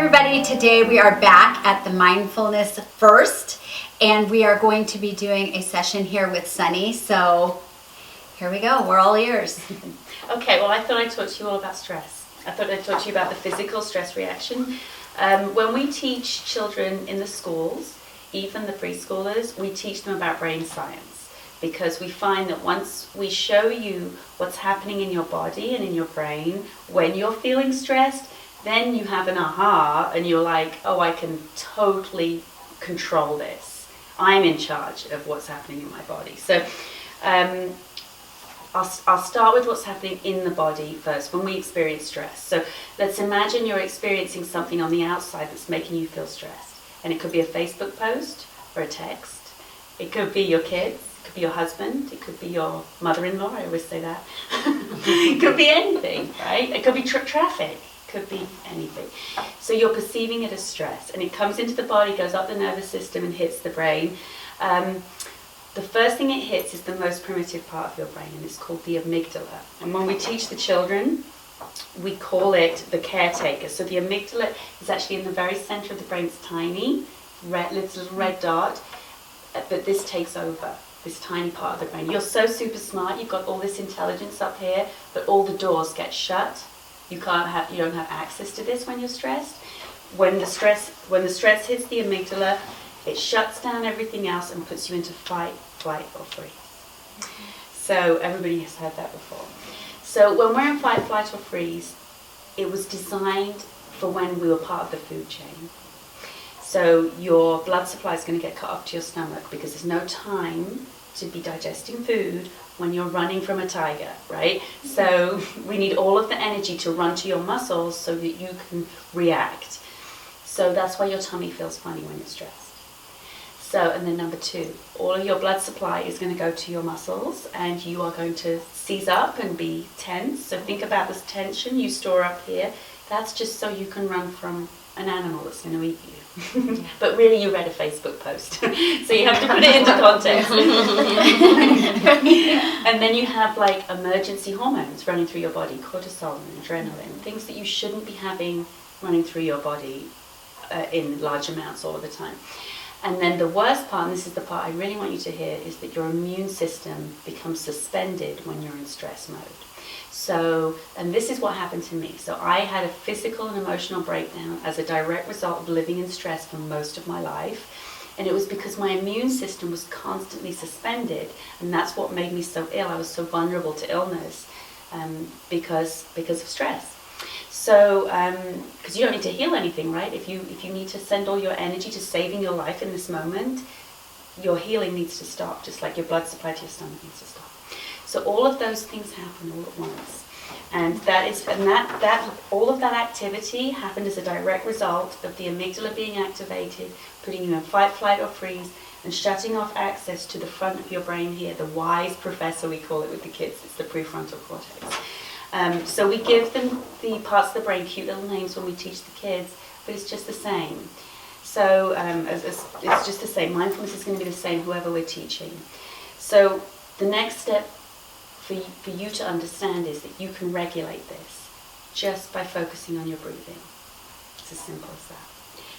everybody. Today we are back at the Mindfulness First, and we are going to be doing a session here with Sunny. So here we go. We're all ears. Okay, well, I thought I'd talk to you all about stress. I thought I'd talk to you about the physical stress reaction. When we teach children in the schools, even the preschoolers, we teach them about brain science, because we find that once we show you what's happening in your body and in your brain when you're feeling stressed, then you have an aha and you're like, oh, I can totally control this. I'm in charge of what's happening in my body. So I'll start with what's happening in the body first when we experience stress. So let's imagine you're experiencing something on the outside that's making you feel stressed. And it could be a Facebook post or a text. It could be your kids. It could be your husband. It could be your mother-in-law. I always say that. It could be anything, right? It could be traffic. Could be anything. So you're perceiving it as stress, and it comes into the body, goes up the nervous system and hits the brain. The first thing it hits is the most primitive part of your brain, and it's called the amygdala. And when we teach the children, we call it the caretaker. So the amygdala is actually in the very center of the brain. It's tiny, little red dot, but this takes over, this tiny part of the brain. You're so super smart, you've got all this intelligence up here, but all the doors get shut. You don't have access to this when you're stressed. When the stress hits the amygdala, it shuts down everything else and puts you into fight, flight, or freeze. So everybody has heard that before. So when we're in fight, flight, or freeze, it was designed for when we were part of the food chain. So your blood supply is going to get cut off to your stomach because there's no time to be digesting food when you're running from a tiger, right? So we need all of the energy to run to your muscles so that you can react. So that's why your tummy feels funny when you're stressed. So, and then number two, all of your blood supply is going to go to your muscles and you are going to seize up and be tense. So think about this tension you store up here. That's just so you can run from an animal that's going to eat you. But really you read a Facebook post. So you have to put it into context. And then you have like emergency hormones running through your body, cortisol and adrenaline, things that you shouldn't be having running through your body in large amounts all of the time. And then the worst part, and this is the part I really want you to hear, is that your immune system becomes suspended when you're in stress mode. So, and this is what happened to me. So I had a physical and emotional breakdown as a direct result of living in stress for most of my life. And it was because my immune system was constantly suspended. And that's what made me so ill. I was so vulnerable to illness because of stress. So, because you don't need to heal anything, right? If you need to send all your energy to saving your life in this moment, your healing needs to stop, just like your blood supply to your stomach needs to stop. So all of those things happen all at once, and that all of that activity happened as a direct result of the amygdala being activated, putting you in fight, flight, or freeze, and shutting off access to the front of your brain here, the wise professor we call it with the kids. It's the prefrontal cortex. So we give them the parts of the brain cute little names when we teach the kids, but it's just the same. So it's just the same. Mindfulness is going to be the same whoever we're teaching. So the next step for you to understand is that you can regulate this just by focusing on your breathing. It's as simple as that.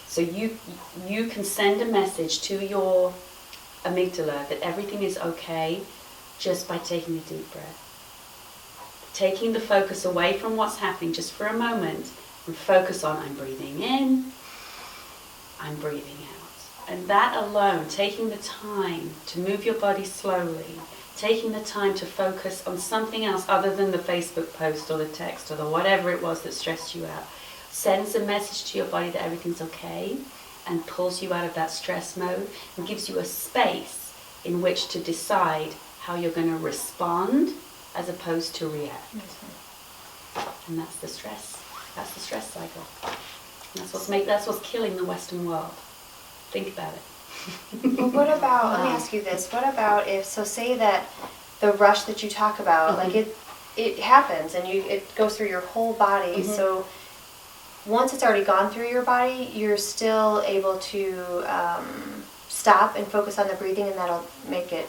So you can send a message to your amygdala that everything is okay just by taking a deep breath. Taking the focus away from what's happening just for a moment and focus on I'm breathing in, I'm breathing out. And that alone, taking the time to move your body slowly, taking the time to focus on something else other than the Facebook post or the text or the whatever it was that stressed you out, sends a message to your body that everything's okay and pulls you out of that stress mode and gives you a space in which to decide how you're going to respond as opposed to react. And that's the stress cycle. And that's what's killing the Western world. Think about it. Well, what about, let me ask you this, what about if, so say that the rush that you talk about, like it happens and it goes through your whole body, so once it's already gone through your body, you're still able to stop and focus on the breathing and that'll make it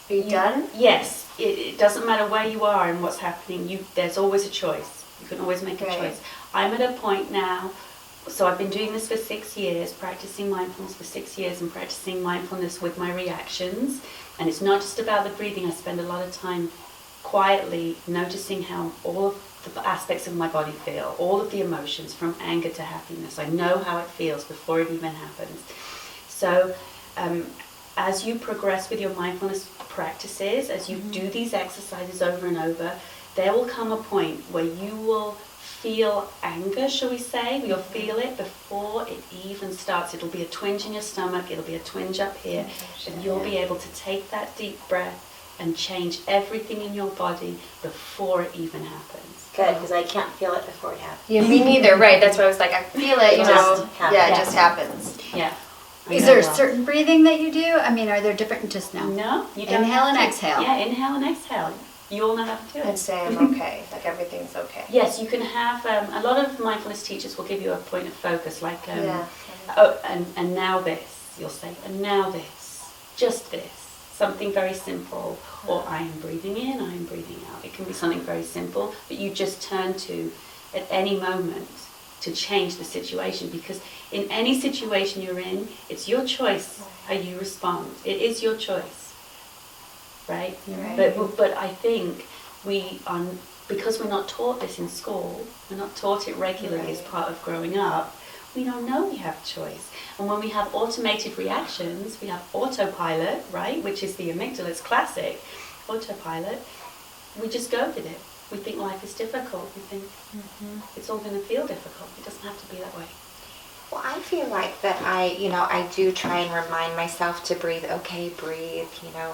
be done? Yes, it doesn't matter where you are and what's happening, there's always a choice. You can always make a choice. I'm at a point now so I've been doing this for 6 years, practicing mindfulness for 6 years, and practicing mindfulness with my reactions. And it's not just about the breathing. I spend a lot of time quietly noticing how all of the aspects of my body feel, all of the emotions from anger to happiness. I know how it feels before it even happens. So as you progress with your mindfulness practices, as you do these exercises over and over, there will come a point where you will feel anger, shall we say. You'll feel it before it even starts. It'll be a twinge in your stomach, it'll be a twinge up here, and you'll be able to take that deep breath and change everything in your body before it even happens. Good, because I can't feel it before it happens. Yeah, me neither, right. That's why I was like, I feel it, you know. just happens. Yeah, it just happens. Yeah. Is there a certain breathing that you do? I mean, are there different just now? No, you don't Inhale have and to. exhale. Yeah, inhale and exhale. You all know how to do it. And say I'm okay, like everything's okay. Yes, you can have, a lot of mindfulness teachers will give you a point of focus, like, Yeah. oh, and now this, you'll say, and now this, just this, something very simple, or I am breathing in, I am breathing out. It can be something very simple, but you just turn to at any moment to change the situation, because in any situation you're in, it's your choice how you respond. It is your choice, right? Right. But I think we are, because we're not taught this in school, we're not taught it regularly as part of growing up, we don't know we have choice. And when we have automated reactions, we have autopilot, right, which is the amygdala, it's classic, autopilot, we just go with it. We think life is difficult. We think it's all going to feel difficult. It doesn't have to be that way. Well, I feel like that I do try and remind myself to breathe. Okay, breathe,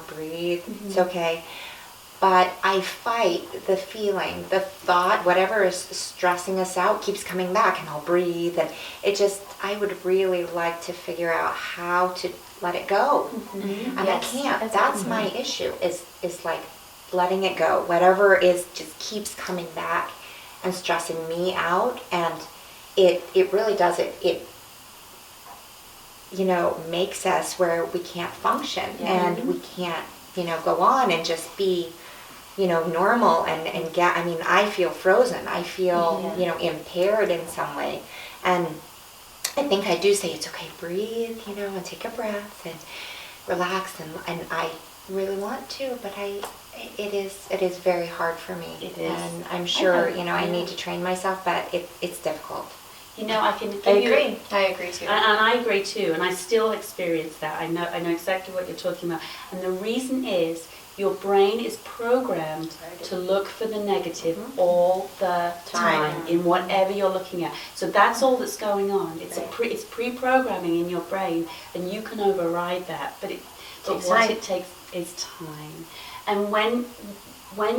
breathe. It's okay. But I fight the feeling, the thought, whatever is stressing us out keeps coming back, and I'll breathe. And I would really like to figure out how to let it go. And Yes, I can't. that's That's my issue, is like letting it go. Whatever is just keeps coming back and stressing me out. And it really does it makes us where we can't function and we can't go on and just be normal and get, I feel frozen. I feel impaired in some way. And I think I do say it's okay, breathe, and take a breath and relax, and I really want to, but it is very hard for me. It is. And I'm sure I need to train myself, but it's difficult. I can give I you... agree. I agree too. And I agree too, and I still experience that. I know exactly what you're talking about. And the reason is your brain is programmed to look for the negative all the time in whatever you're looking at. So that's all that's going on. It's it's pre-programming in your brain, and you can override that. But what it takes is time. And when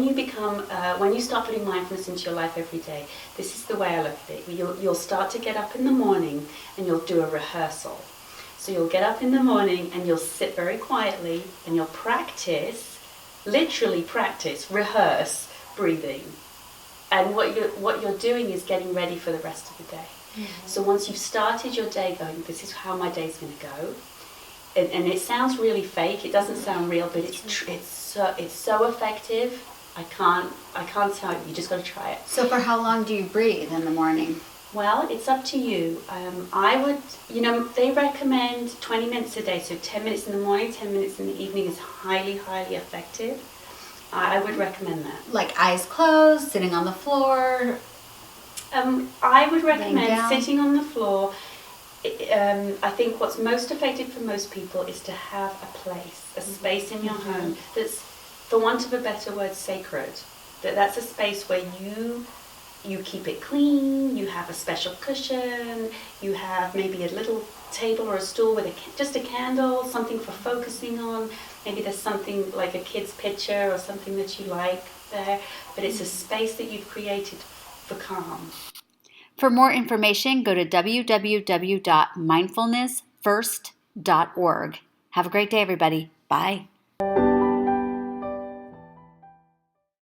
you start putting mindfulness into your life every day, this is the way I look at it. You'll start to get up in the morning and you'll do a rehearsal. So you'll get up in the morning and you'll sit very quietly and you'll literally practice, rehearse breathing. And what you're doing is getting ready for the rest of the day. So once you've started your day going, this is how my day's going to go, and it sounds really fake, it doesn't sound real, but it's so effective. I can't tell you. You just got to try it. So for how long do you breathe in the morning? Well, it's up to you. I would, they recommend 20 minutes a day. So 10 minutes in the morning, 10 minutes in the evening is highly, highly effective. I would recommend that. Like eyes closed, sitting on the floor? I would recommend down? sitting on the floor. I think what's most effective for most people is to have a place, a space in your home that's, for want of a better word, sacred. That's a space where you keep it clean, you have a special cushion, you have maybe a little table or a stool with just a candle, something for focusing on. Maybe there's something like a kid's picture or something that you like there, but it's a space that you've created for calm. For more information, go to www.mindfulnessfirst.org. Have a great day, everybody. Bye.